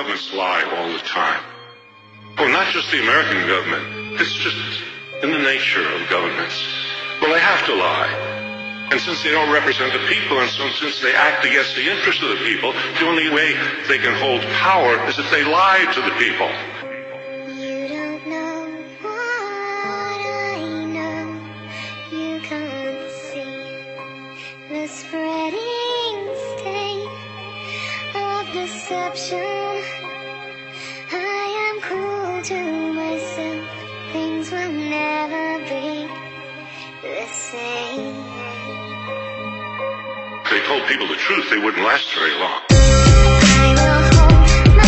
Governments lie all the time. Well, not just the American government. It's just in the nature of governments. Well, they have to lie. And since they don't represent the people, and so since they act against the interest of the people, the only way they can hold power is if they lie to the people. You don't know what I know. You can't see the spreading state of deception. I am cruel to myself. Things will never be the same. If they told people the truth, they wouldn't last very long. I will hold my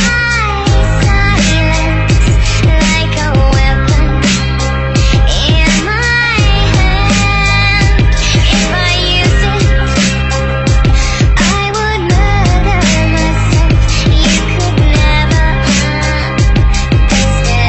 silence like a weapon in my hand. If I used it, I would murder myself. You could never understand.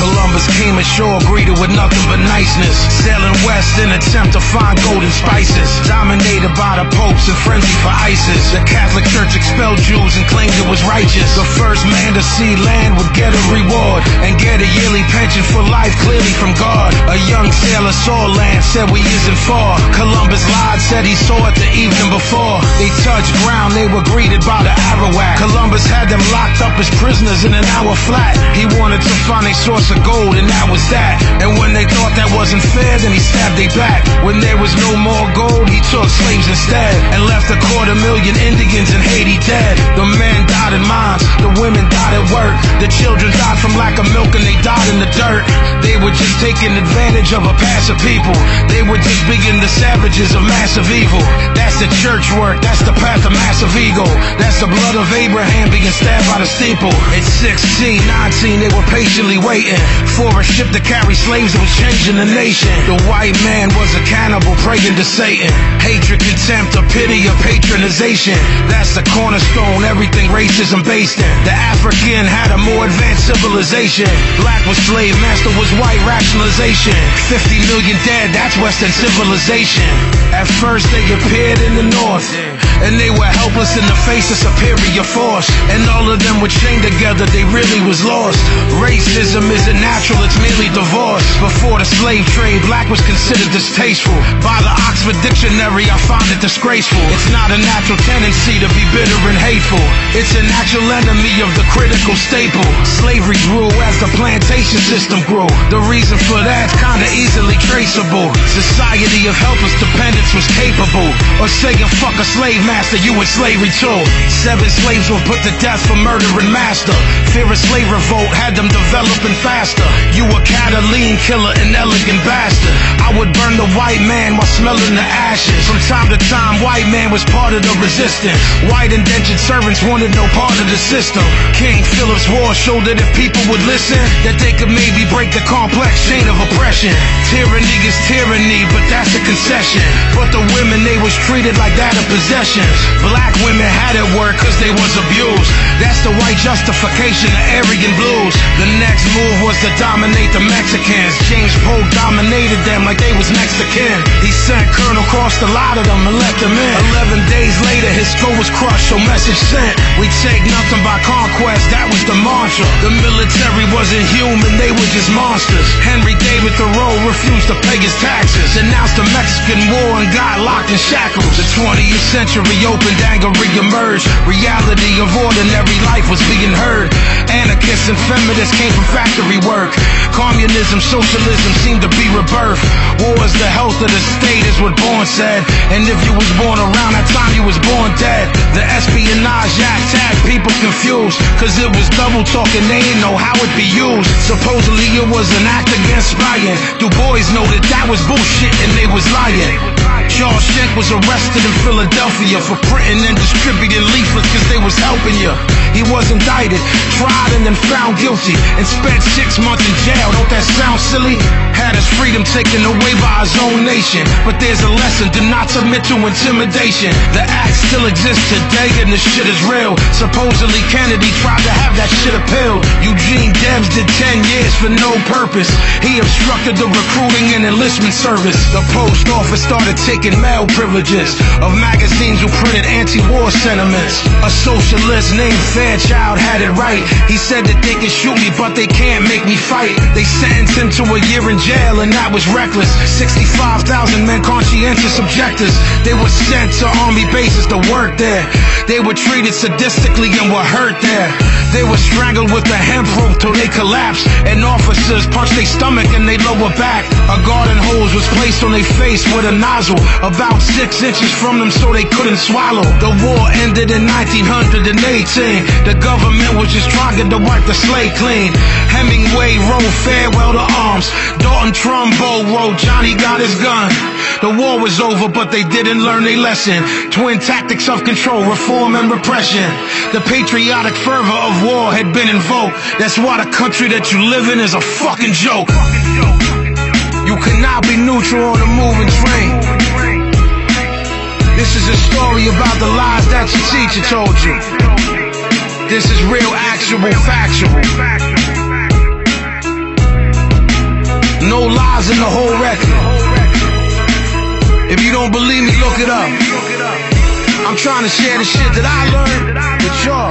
Columbus came ashore greeted with nothing but niceness, sailing west in attempt to find golden spices, dominated by the popes and frenzy for ISIS. The Catholic Church expelled Jews and claimed it was righteous. The first man to see land would get a reward and get a yearly pension for life, clearly from God. A young sailor saw land, said we isn't far. Columbus lied, said he saw it the evening before. They touched ground, they were greeted by the Arawak. Columbus had them locked up as prisoners in an hour flat. He wanted to find a source of gold, and that was that. And when they thought that wasn't fair, then he stabbed they back. When there was no more gold, he took slaves instead and left 250,000 Indians in Haiti dead. The men died in mines, the women died at work, the children died from lack of milk and they died in the dirt. They were just taking advantage of a passive people. They were just being the savages of massive evil. That's the church work, that's the path of massive ego. That's the blood of Abraham being stabbed by the steeple. At 16, 19, they were patiently waiting for a ship to carry slaves that was changing the nation. The white man was a cannibal praying to Satan. Hatred, contempt, or pity, or patronization. That's the cornerstone, everything racism based in. The African had a more advanced civilization. Black was slave, master was white, rationalization. 50 million dead, that's Western civilization. At first they appeared in the north, and they were helpless in the face of superior force. And all of them were chained together, they really was lost. Racism isn't natural, it's merely divorce. Before the slave trade, black was considered distasteful. By the Oxford Dictionary, I find it disgraceful. It's not a natural tendency to be bitter and hateful. It's a natural enemy of the critical staple. Slavery grew as the plantation system grew. The reason for that's kinda easily traceable. Society of helpless dependence was capable of saying fuck a slave master, you in slavery too. 7 slaves were put to death for murdering master. Fear of slave revolt had them developing faster. You a Catalan killer, an elegant bastard. I would burn the white man while smelling the ashes. From time to time, white man was part of the resistance. White indentured servants wanted no part of the system. King Philip's War showed that if people would listen, that they could maybe break the complex chain of oppression. Tyranny is tyranny, but that's a concession. But the women, they was treated like that of possessions. Black women had it work cause they was abused. That's the white justification of Aryan blues. The next move was to dominate the Mexicans. James Polk dominated them like they was next to kin. He sent Colonel Cross to lie to them and let them in. 11 days later his skull was crushed, so message sent. We take nothing by conquest, that was the mantra. The military wasn't human, they were just monsters. Henry David Thoreau refused to pay his taxes, denounced the Mexican War and got locked in shackles. The 20th century opened, anger re-emerged. Reality of ordinary life was being heard. Anarchists and feminists came from factory work. Communism, socialism seemed to be rebirth. War is the health of the state is what Bourne said. And if you was born around that time, you was born dead. The Espionage Act had people confused, cause it was double talking, they didn't know how it be used. Supposedly it was an act against spying. Du Bois noted that was bullshit and they was lying. Charles Schenck was arrested in Philadelphia for printing and distributing leaflets cause they was helping you. He was indicted, tried and then found guilty, and spent 6 months in jail. Don't that sound silly? Had his freedom taken away by his own nation. But there's a lesson, do not submit to intimidation. The act still exists today and the shit is real. Supposedly Kennedy tried to have that shit appealed. Eugene Debs did 10 years for no purpose. He obstructed the recruiting and enlistment service. The post office started taking mail privileges of magazines who printed anti-war sentiments. A socialist named Fairchild had it right. He said that they can shoot me but they can't make me fight. They sentenced him to a year in jail and that was reckless. 65,000 men, conscientious objectors. They were sent to army bases to work there. They were treated sadistically and were hurt there. They were strangled with a hemp rope till they collapsed, and officers punched their stomach and their lower back. A garden hose was placed on their face with a nozzle about 6 inches from them so they couldn't swallow. The war ended in 1918. The government was just trying to wipe the slate clean. Hemingway wrote Farewell to Arms. Dalton Trumbo wrote Johnny Got His Gun. The war was over but they didn't learn their lesson. Twin tactics of control, reform and repression. The patriotic fervor of war had been invoked. That's why the country that you live in is a fucking joke. You cannot be neutral on a moving train. This is a story about the lies that your teacher told you. This is real, actual, factual. No lies in the whole record. If you don't believe me, look it up. I'm trying to share the shit that I learned with y'all.